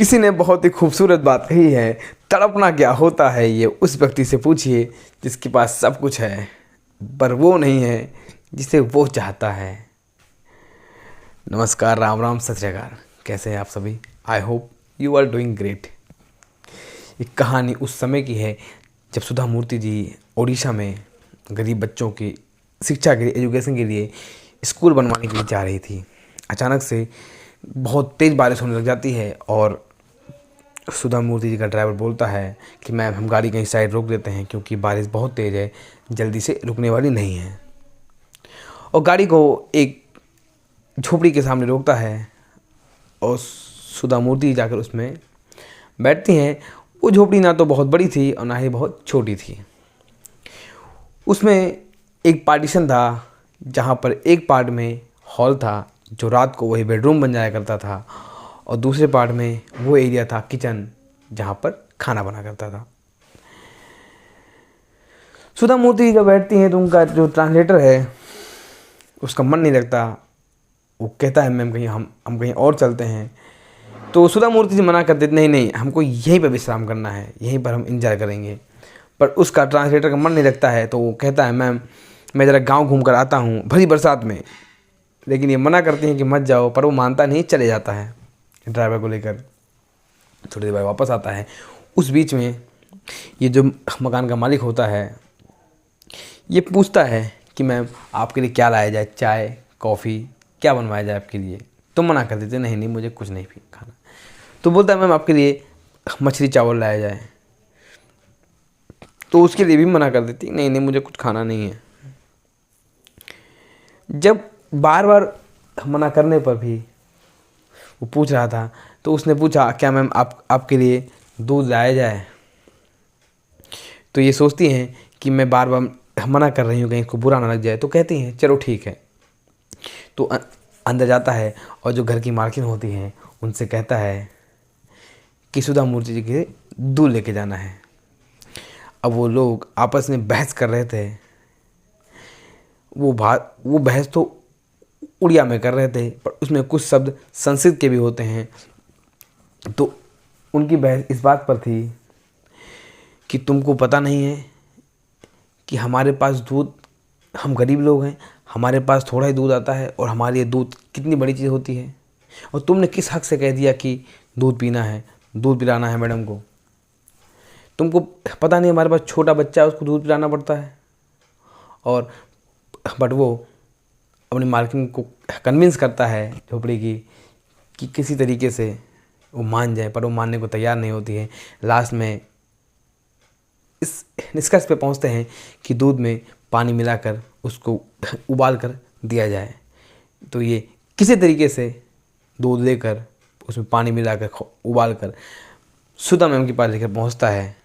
किसी ने बहुत ही खूबसूरत बात कही है, तड़पना क्या होता है ये उस व्यक्ति से पूछिए जिसके पास सब कुछ है पर वो नहीं है जिसे वो चाहता है। नमस्कार, राम राम, सत श्री अकाल। कैसे हैं आप सभी? I hope you are doing great. ये कहानी उस समय की है जब सुधा मूर्ति जी ओडिशा में गरीब बच्चों की शिक्षा के लिए, एजुकेशन के लिए स्कूल बनवाने के लिए जा रही थी। अचानक से बहुत तेज़ बारिश होने लग जाती है और सुधा मूर्ति जी का ड्राइवर बोलता है कि मैम, हम गाड़ी कहीं साइड रोक देते हैं क्योंकि बारिश बहुत तेज़ है, जल्दी से रुकने वाली नहीं है। और गाड़ी को एक झोपड़ी के सामने रोकता है और सुधा मूर्ति जाकर उसमें बैठती हैं। वो झोपड़ी ना तो बहुत बड़ी थी और ना ही बहुत छोटी थी। उसमें एक पार्टीशन था जहाँ पर एक पार्ट में हॉल था जो रात को वही बेडरूम बन जाया करता था और दूसरे पार्ट में वो एरिया था किचन जहाँ पर खाना बना करता था। सुधा मूर्ति जब बैठती हैं तो उनका जो ट्रांसलेटर है उसका मन नहीं लगता। वो कहता है मैम, कहीं हम कहीं और चलते हैं। तो सुधा मूर्ति जी मना कर देते, नहीं नहीं, हमको यहीं पर विश्राम करना है, यहीं पर हम इंजॉय करेंगे। पर उसका ट्रांसलेटर का मन नहीं लगता है तो वो कहता है मैम, मैं ज़रा गांव घूम कर आता हूँ भरी बरसात में। लेकिन ये मना करती हैं कि मत जाओ, पर वो मानता नहीं, चले जाता है ड्राइवर को लेकर। थोड़ी देर बाद वापस आता है। उस बीच में ये जो मकान का मालिक होता है ये पूछता है कि मैम आपके लिए क्या लाया जाए, चाय कॉफ़ी क्या बनवाया जाए आपके लिए। तो मना कर देते, नहीं नहीं, मुझे कुछ नहीं खाना। तो बोलता है मैम आपके लिए मछली चावल लाया जाए। तो उसके लिए भी मना कर देती, नहीं नहीं, मुझे कुछ खाना नहीं है। जब बार बार मना करने पर भी वो पूछ रहा था तो उसने पूछा, क्या मैम आपके लिए दूध लाया जाए। तो ये सोचती हैं कि मैं बार बार मना कर रही हूँ, कहीं इसको बुरा ना लग जाए। तो कहती हैं चलो ठीक है। तो अंदर जाता है और जो घर की मालकिन होती हैं उनसे कहता है कि सुधा मूर्ति जी के दूध लेके जाना है। अब वो लोग आपस में बहस कर रहे थे। वो बहस तो उड़िया में कर रहे थे पर उसमें कुछ शब्द संस्कृत के भी होते हैं। तो उनकी बहस इस बात पर थी कि तुमको पता नहीं है कि हमारे पास दूध, हम गरीब लोग हैं, हमारे पास थोड़ा ही दूध आता है और हमारे लिए दूध कितनी बड़ी चीज़ होती है। और तुमने किस हक से कह दिया कि दूध पीना है, दूध पिलाना है मैडम को। तुमको पता नहीं हमारे पास छोटा बच्चा है, उसको दूध पिलाना पड़ता है। और बट वो अपनी मालकिन को कन्विंस करता है झोपड़ी की कि किसी तरीके से वो मान जाए, पर वो मानने को तैयार नहीं होती है। लास्ट में इस निष्कर्ष पे पहुंचते हैं कि दूध में पानी मिलाकर उसको उबाल कर दिया जाए। तो ये किसी तरीके से दूध लेकर उसमें पानी मिलाकर उबाल कर सुधा मैम के पास लेकर पहुंचता है।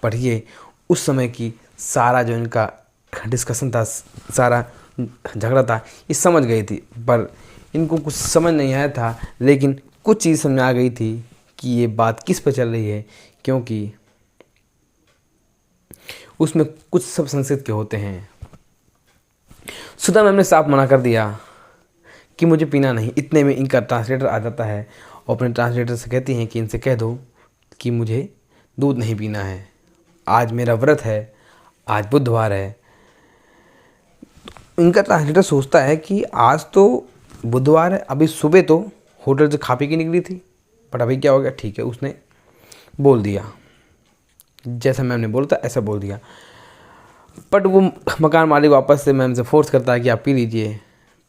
पर ये उस समय की सारा जो इनका डिस्कशन था, सारा झगड़ा था, ये समझ गई थी। पर इनको कुछ समझ नहीं आया था, लेकिन कुछ चीज़ समझ आ गई थी कि ये बात किस पर चल रही है, क्योंकि उसमें कुछ सब संस्कृत के होते हैं। सुधा मैम ने साफ मना कर दिया कि मुझे पीना नहीं। इतने में इनका ट्रांसलेटर आ जाता है और अपने ट्रांसलेटर से कहती हैं कि इनसे कह दो कि मुझे दूध नहीं पीना है, आज मेरा व्रत है, आज बुधवार है। इनका ट्रांसलेटर सोचता है कि आज तो बुधवार है, अभी सुबह तो होटल से खा पी के निकली थी, बट अभी क्या हो गया। ठीक है, उसने बोल दिया, जैसा मैम ने बोला था ऐसा बोल दिया। बट वो मकान मालिक वापस से मैम से फोर्स करता है कि आप पी लीजिए।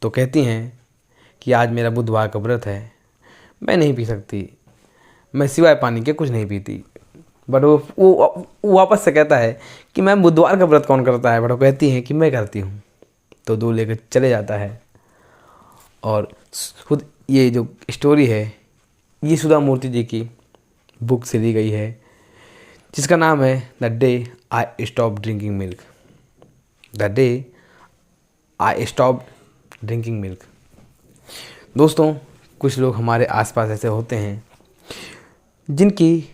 तो कहती हैं कि आज मेरा बुधवार का व्रत है, मैं नहीं पी सकती, मैं सिवाय पानी के कुछ नहीं पीती। बट वो वापस से कहता है कि मैम बुधवार का व्रत कौन करता है। बट वो कहती हैं कि मैं करती हूँ। तो दूध लेकर चले जाता है। और खुद ये जो स्टोरी है ये सुधा मूर्ति जी की बुक से ली गई है, जिसका नाम है the day I stop drinking milk. The day I stop drinking milk. दोस्तों, कुछ लोग हमारे आसपास ऐसे होते हैं जिनकी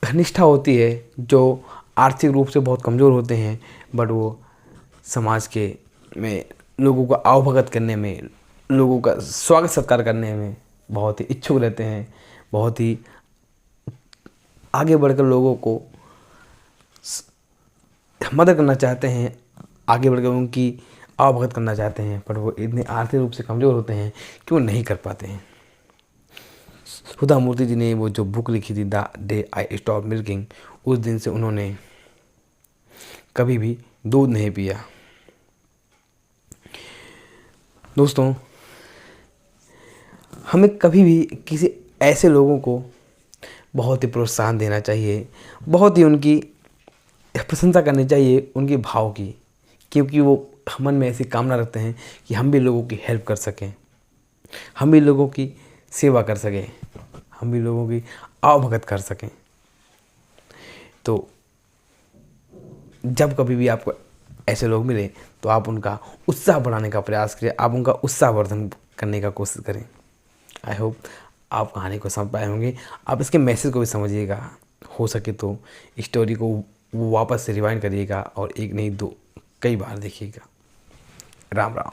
निष्ठा होती है, जो आर्थिक रूप से बहुत कमज़ोर होते हैं, बट वो समाज के में लोगों को आवभगत करने में, लोगों का स्वागत सत्कार करने में बहुत ही इच्छुक रहते हैं, बहुत ही आगे बढ़कर लोगों को मदद करना चाहते हैं, आगे बढ़कर उनकी अवगत करना चाहते हैं, पर वो इतने आर्थिक रूप से कमज़ोर होते हैं कि वो नहीं कर पाते हैं। सुधा मूर्ति जी ने वो जो बुक लिखी थी the day I stop milking, उस दिन से उन्होंने कभी भी दूध नहीं पिया। दोस्तों, हमें कभी भी किसी ऐसे लोगों को बहुत ही प्रोत्साहन देना चाहिए, बहुत ही उनकी प्रशंसा करनी चाहिए उनके भाव की, क्योंकि वो मन में ऐसी कामना रखते हैं कि हम भी लोगों की हेल्प कर सकें, हम भी लोगों की सेवा कर सकें, हम भी लोगों की आवभगत कर सकें। तो जब कभी भी आपको ऐसे लोग मिले तो आप उनका उत्साह बढ़ाने का प्रयास करें, आप उनका उत्साहवर्धन करने का कोशिश करें। आई होप आप कहानी को समझ पाए होंगे। आप इसके मैसेज को भी समझिएगा, हो सके तो स्टोरी को वापस से रिवाइंड करिएगा और एक नहीं दो कई बार देखिएगा। राम राम।